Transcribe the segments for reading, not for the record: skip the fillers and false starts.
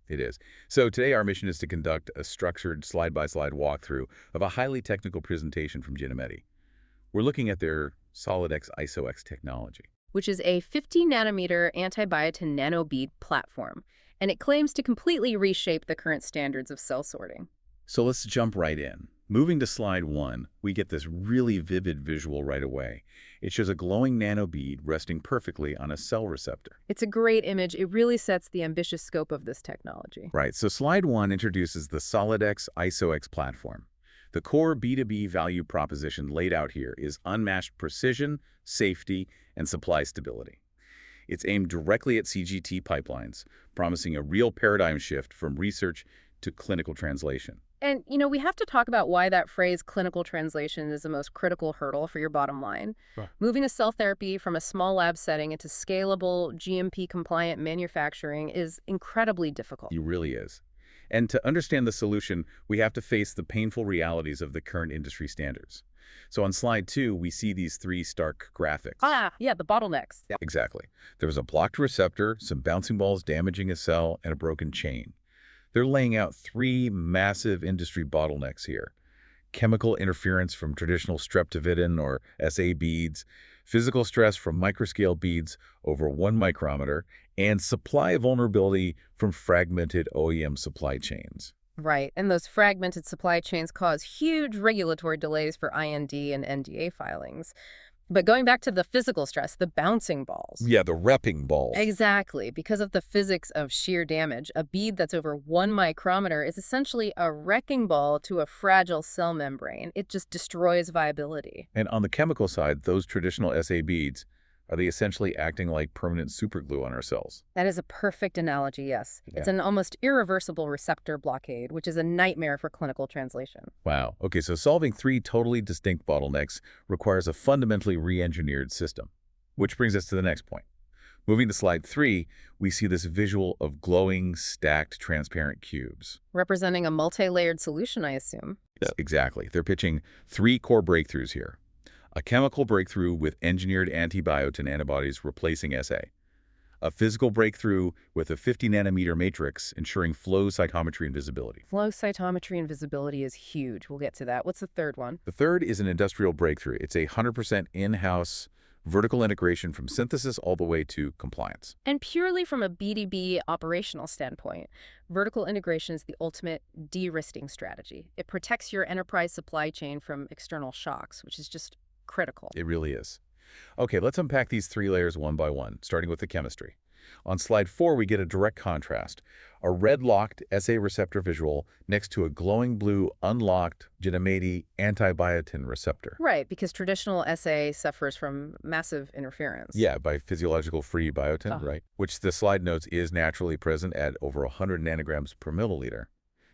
It is. So today our mission is to conduct a structured slide-by-slide walkthrough of a highly technical presentation from GeneMedi. We're looking at their SOLIDEX ISOEx technology. Which is a 50-nanometer Anti-Biotin Nanobead platform, and it claims to completely reshape the current standards of cell sorting. So let's jump right in. Moving to slide 1, we get this really vivid visual right away. It shows a glowing nanobead resting perfectly on a cell receptor. It's a great image. It really sets the ambitious scope of this technology. Right, so slide 1 introduces the SOLIDEX ISOEx platform. The core B2B value proposition laid out here is unmatched precision, safety, and supply stability. It's aimed directly at CGT pipelines, promising a real paradigm shift from research to clinical translation. And, we have to talk about why that phrase clinical translation is the most critical hurdle for your bottom line. Right. Moving a cell therapy from a small lab setting into scalable, GMP-compliant manufacturing is incredibly difficult. It really is. And to understand the solution, we have to face the painful realities of the current industry standards. So on slide 2, we see these 3 stark graphics. Yeah, the bottlenecks. Yeah, exactly. There was a blocked receptor, some bouncing balls damaging a cell, and a broken chain. They're laying out 3 massive industry bottlenecks here. Chemical interference from traditional Streptavidin or SA beads, physical stress from microscale beads over 1 micrometer, and supply vulnerability from fragmented OEM supply chains. Right, and those fragmented supply chains cause huge regulatory delays for IND and NDA filings. But going back to the physical stress, the bouncing balls. Yeah, the repping balls. Exactly. Because of the physics of shear damage, a bead that's over 1 micrometer is essentially a wrecking ball to a fragile cell membrane. It just destroys viability. And on the chemical side, those traditional SA beads, are they essentially acting like permanent superglue on our cells? That is a perfect analogy, yes. Yeah. It's an almost irreversible receptor blockade, which is a nightmare for clinical translation. Wow. Okay, so solving 3 totally distinct bottlenecks requires a fundamentally re-engineered system. Which brings us to the next point. Moving to slide 3, we see this visual of glowing, stacked, transparent cubes. Representing a multi-layered solution, I assume. Yes, exactly. They're pitching 3 core breakthroughs here. A chemical breakthrough with engineered antibiotin antibodies replacing SA. A physical breakthrough with a 50-nanometer matrix ensuring flow cytometry and visibility. Flow cytometry and visibility is huge. We'll get to that. What's the third one? The third is an industrial breakthrough. It's a 100% in-house vertical integration from synthesis all the way to compliance. And purely from a B2B operational standpoint, vertical integration is the ultimate de-risking strategy. It protects your enterprise supply chain from external shocks, which is just critical. It really is. Okay, let's unpack these 3 layers one by one, starting with the chemistry. On slide 4, we get a direct contrast. A red-locked SA receptor visual next to a glowing blue unlocked GeneMedi Anti-Biotin receptor. Right, because traditional SA suffers from massive interference. Yeah, by physiological free biotin, Oh. right? Which the slide notes is naturally present at over 100 nanograms per milliliter.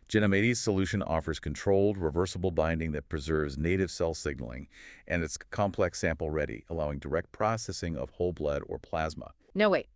GeneMedi's solution offers controlled, reversible binding that preserves native cell signaling, and it's complex sample-ready, allowing direct processing of whole blood or plasma. No, wait.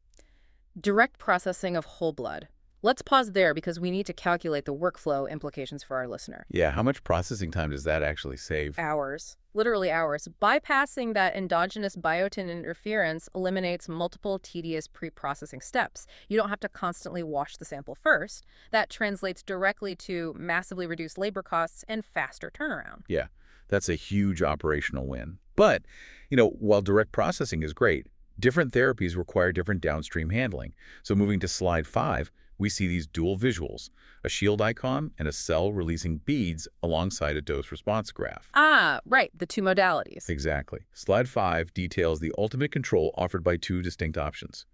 Direct processing of whole blood. Let's pause there because we need to calculate the workflow implications for our listener. Yeah, how much processing time does that actually save? Hours. Literally hours. Bypassing that endogenous biotin interference eliminates multiple tedious pre-processing steps. You don't have to constantly wash the sample first. That translates directly to massively reduced labor costs and faster turnaround. Yeah, that's a huge operational win. But, while direct processing is great, different therapies require different downstream handling. So moving to slide 5, we see these dual visuals, a shield icon and a cell releasing beads alongside a dose-response graph. Ah, right, the 2 modalities. Exactly. Slide 5 details the ultimate control offered by 2 distinct options.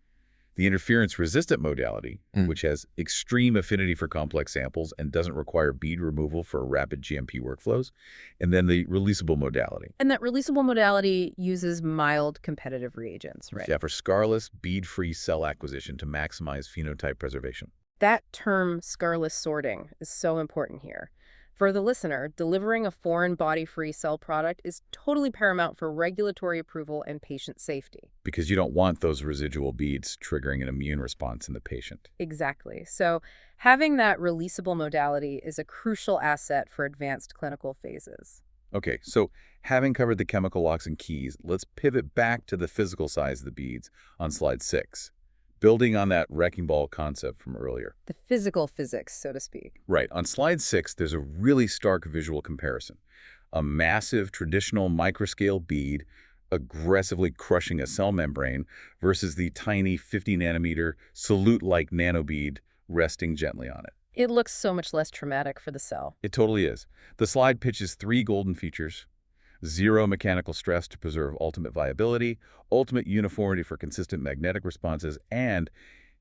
The interference-resistant modality, which has extreme affinity for complex samples and doesn't require bead removal for rapid GMP workflows, and then the releasable modality. And that releasable modality uses mild competitive reagents, right? Yeah, for scarless, bead-free cell acquisition to maximize phenotype preservation. That term, scarless sorting, is so important here. For the listener, delivering a foreign body-free cell product is totally paramount for regulatory approval and patient safety. Because you don't want those residual beads triggering an immune response in the patient. Exactly. So having that releasable modality is a crucial asset for advanced clinical phases. Okay, so having covered the chemical locks and keys, let's pivot back to the physical size of the beads on slide 6. building on that wrecking ball concept from earlier. The physical physics, so to speak. Right. On slide 6, there's a really stark visual comparison. A massive traditional microscale bead aggressively crushing a cell membrane versus the tiny 50-nanometer solute-like nanobead resting gently on it. It looks so much less traumatic for the cell. It totally is. The slide pitches 3 golden features: zero mechanical stress to preserve ultimate viability, ultimate uniformity for consistent magnetic responses, and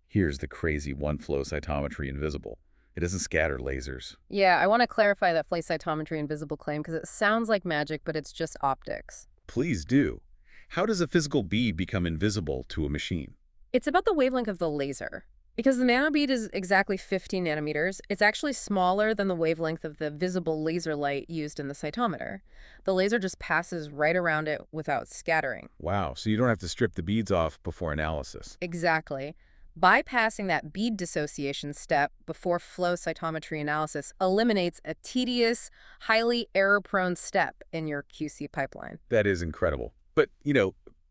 here's the crazy one: flow cytometry invisible. It doesn't scatter lasers. Yeah, I want to clarify that flow cytometry invisible claim because it sounds like magic, but it's just optics. Please do. How does a physical bead become invisible to a machine? It's about the wavelength of the laser. Because the nanobead is exactly 15 nanometers, it's actually smaller than the wavelength of the visible laser light used in the cytometer. The laser just passes right around it without scattering. Wow, so you don't have to strip the beads off before analysis. Exactly. Bypassing that bead dissociation step before flow cytometry analysis eliminates a tedious, highly error-prone step in your QC pipeline. That is incredible. But,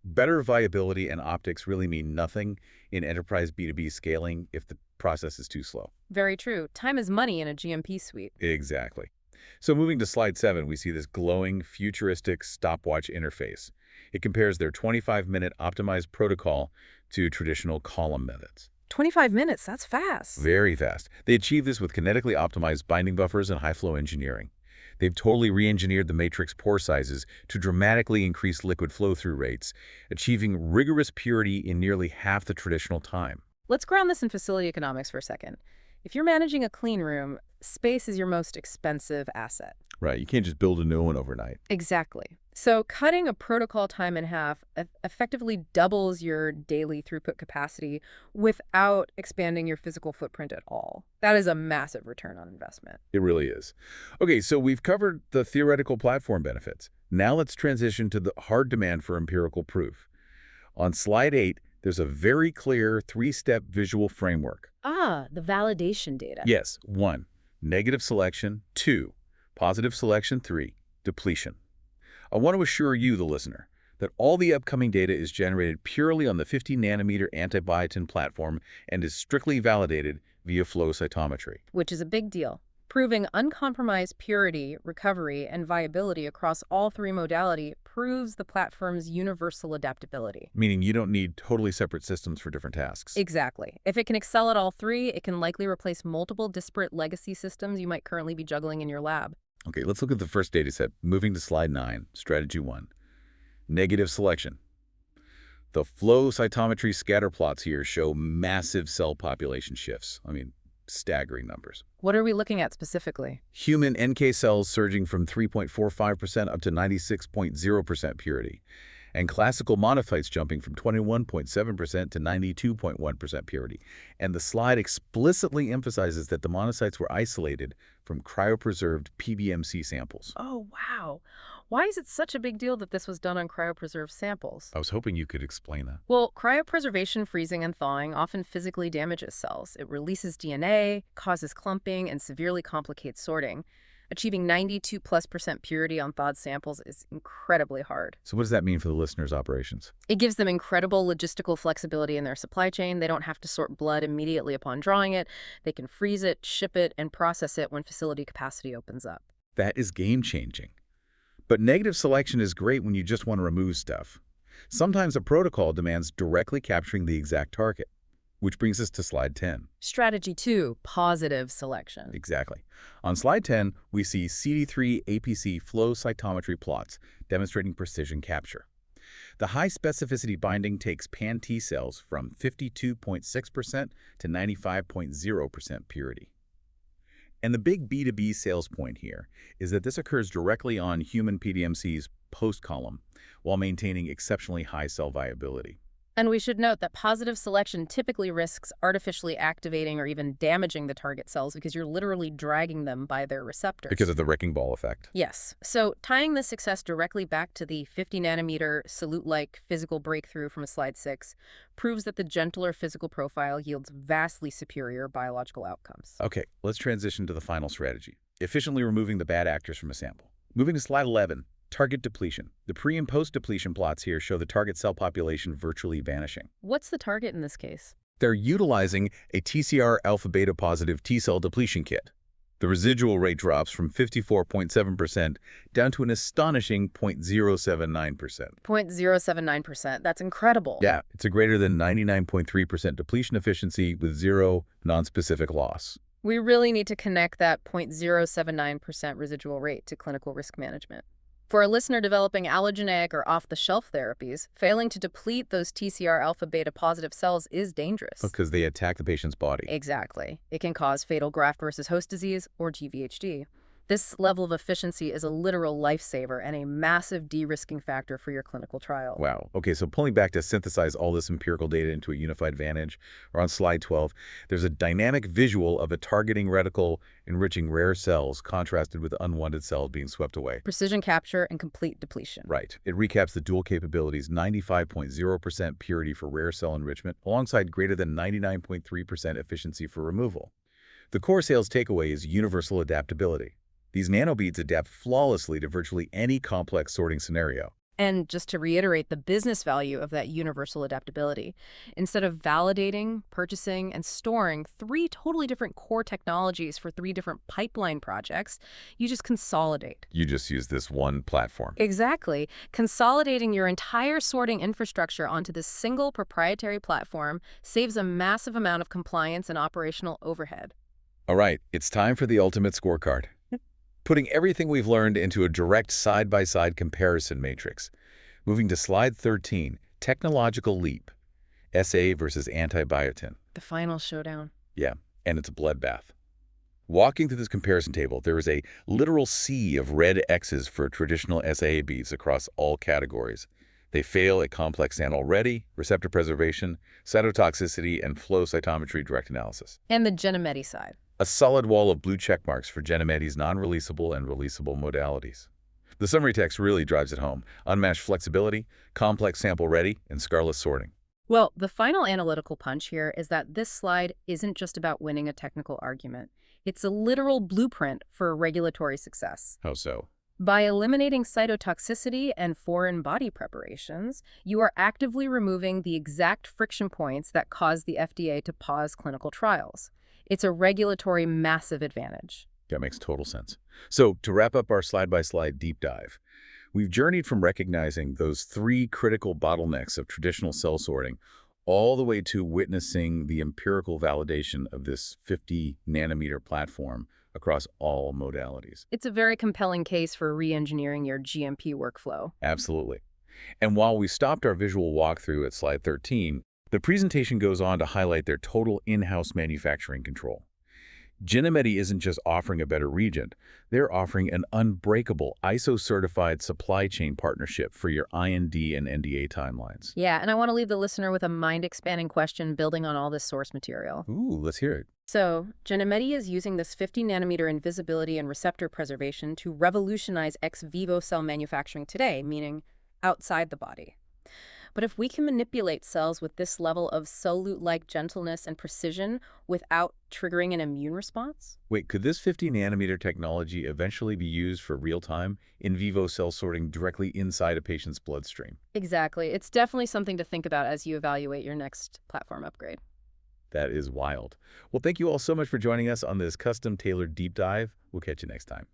better viability and optics really mean nothing in enterprise B2B scaling if the process is too slow. Very true. Time is money in a GMP suite. Exactly. So moving to slide 7, we see this glowing, futuristic stopwatch interface. It compares their 25-minute optimized protocol to traditional column methods. 25 minutes, that's fast. Very fast. They achieve this with kinetically optimized binding buffers and high-flow engineering. They've totally re-engineered the matrix pore sizes to dramatically increase liquid flow-through rates, achieving rigorous purity in nearly half the traditional time. Let's ground this in facility economics for a second. If you're managing a clean room, space is your most expensive asset. Right, you can't just build a new one overnight. Exactly. So cutting a protocol time in half effectively doubles your daily throughput capacity without expanding your physical footprint at all. That is a massive return on investment. It really is. Okay, so we've covered the theoretical platform benefits. Now let's transition to the hard demand for empirical proof. On slide 8, there's a very clear 3-step visual framework. Ah, the validation data. Yes, 1, negative selection; 2, positive selection; 3, depletion. I want to assure you, the listener, that all the upcoming data is generated purely on the 50-nanometer Anti-Biotin platform and is strictly validated via flow cytometry. Which is a big deal. Proving uncompromised purity, recovery, and viability across all 3 modalities proves the platform's universal adaptability. Meaning you don't need totally separate systems for different tasks. Exactly. If it can excel at all 3, it can likely replace multiple disparate legacy systems you might currently be juggling in your lab. Okay, let's look at the first data set. Moving to slide 9, strategy 1. Negative selection. The flow cytometry scatter plots here show massive cell population shifts. Staggering numbers. What are we looking at specifically? Human NK cells surging from 3.45% up to 96.0% purity, and classical monocytes jumping from 21.7% to 92.1% purity. And the slide explicitly emphasizes that the monocytes were isolated from cryopreserved PBMC samples. Oh, wow. Why is it such a big deal that this was done on cryopreserved samples? I was hoping you could explain that. Well, cryopreservation, freezing, and thawing often physically damages cells. It releases DNA, causes clumping, and severely complicates sorting. Achieving 92+% purity on thawed samples is incredibly hard. So what does that mean for the listeners' operations? It gives them incredible logistical flexibility in their supply chain. They don't have to sort blood immediately upon drawing it. They can freeze it, ship it, and process it when facility capacity opens up. That is game-changing. But negative selection is great when you just want to remove stuff. Sometimes a protocol demands directly capturing the exact target, which brings us to slide 10. Strategy 2, positive selection. Exactly. On slide 10, we see CD3 APC flow cytometry plots demonstrating precision capture. The high specificity binding takes pan-T cells from 52.6% to 95.0% purity. And the big B2B sales point here is that this occurs directly on human PDMC's post-column while maintaining exceptionally high cell viability. And we should note that positive selection typically risks artificially activating or even damaging the target cells because you're literally dragging them by their receptors. Because of the wrecking ball effect. Yes. So tying this success directly back to the 50-nanometer solute-like physical breakthrough from slide 6 proves that the gentler physical profile yields vastly superior biological outcomes. Okay, let's transition to the final strategy: efficiently removing the bad actors from a sample. Moving to slide 11. Target depletion. The pre- and post-depletion plots here show the target cell population virtually vanishing. What's the target in this case? They're utilizing a TCR alpha-beta positive T-cell depletion kit. The residual rate drops from 54.7% down to an astonishing 0.079%. 0.079%. That's incredible. Yeah, it's a greater than 99.3% depletion efficiency with zero nonspecific loss. We really need to connect that 0.079% residual rate to clinical risk management. For a listener developing allogeneic or off-the-shelf therapies, failing to deplete those TCR alpha-beta positive cells is dangerous. Because they attack the patient's body. Exactly. It can cause fatal graft versus host disease or GVHD. This level of efficiency is a literal lifesaver and a massive de-risking factor for your clinical trial. Wow. Okay, so pulling back to synthesize all this empirical data into a unified vantage, or on slide 12, there's a dynamic visual of a targeting reticle enriching rare cells contrasted with unwanted cells being swept away. Precision capture and complete depletion. Right. It recaps the dual capabilities, 95.0% purity for rare cell enrichment, alongside greater than 99.3% efficiency for removal. The core sales takeaway is universal adaptability. These nanobeads adapt flawlessly to virtually any complex sorting scenario. And just to reiterate the business value of that universal adaptability, instead of validating, purchasing, and storing 3 totally different core technologies for 3 different pipeline projects, you just consolidate. You just use this one platform. Exactly. Consolidating your entire sorting infrastructure onto this single proprietary platform saves a massive amount of compliance and operational overhead. All right, it's time for the ultimate scorecard. Putting everything we've learned into a direct side-by-side comparison matrix. Moving to slide 13, technological leap. SA versus Anti-Biotin. The final showdown. Yeah, and it's a bloodbath. Walking through this comparison table, there is a literal sea of red X's for traditional SAA beads across all categories. They fail at complex animal-ready, receptor preservation, cytotoxicity, and flow cytometry direct analysis. And the GeneMedi side. A solid wall of blue check marks for GeneMedi's non-releasable and releasable modalities. The summary text really drives it home. Unmatched flexibility, complex sample-ready, and scarless sorting. Well, the final analytical punch here is that this slide isn't just about winning a technical argument. It's a literal blueprint for regulatory success. How so? By eliminating cytotoxicity and foreign body preparations, you are actively removing the exact friction points that cause the FDA to pause clinical trials. It's a regulatory massive advantage. That makes total sense. So, to wrap up our slide-by-slide deep dive, we've journeyed from recognizing those 3 critical bottlenecks of traditional cell sorting all the way to witnessing the empirical validation of this 50-nanometer platform across all modalities. It's a very compelling case for re-engineering your GMP workflow. Absolutely. And while we stopped our visual walkthrough at slide 13, the presentation goes on to highlight their total in-house manufacturing control. GeneMedi isn't just offering a better reagent, they're offering an unbreakable ISO-certified supply chain partnership for your IND and NDA timelines. Yeah, and I want to leave the listener with a mind-expanding question building on all this source material. Ooh, let's hear it. So, GeneMedi is using this 50-nanometer invisibility and receptor preservation to revolutionize ex vivo cell manufacturing today, meaning outside the body. But if we can manipulate cells with this level of solute-like gentleness and precision without triggering an immune response? Wait, could this 50-nanometer technology eventually be used for real-time, in vivo cell sorting directly inside a patient's bloodstream? Exactly. It's definitely something to think about as you evaluate your next platform upgrade. That is wild. Well, thank you all so much for joining us on this custom-tailored deep dive. We'll catch you next time.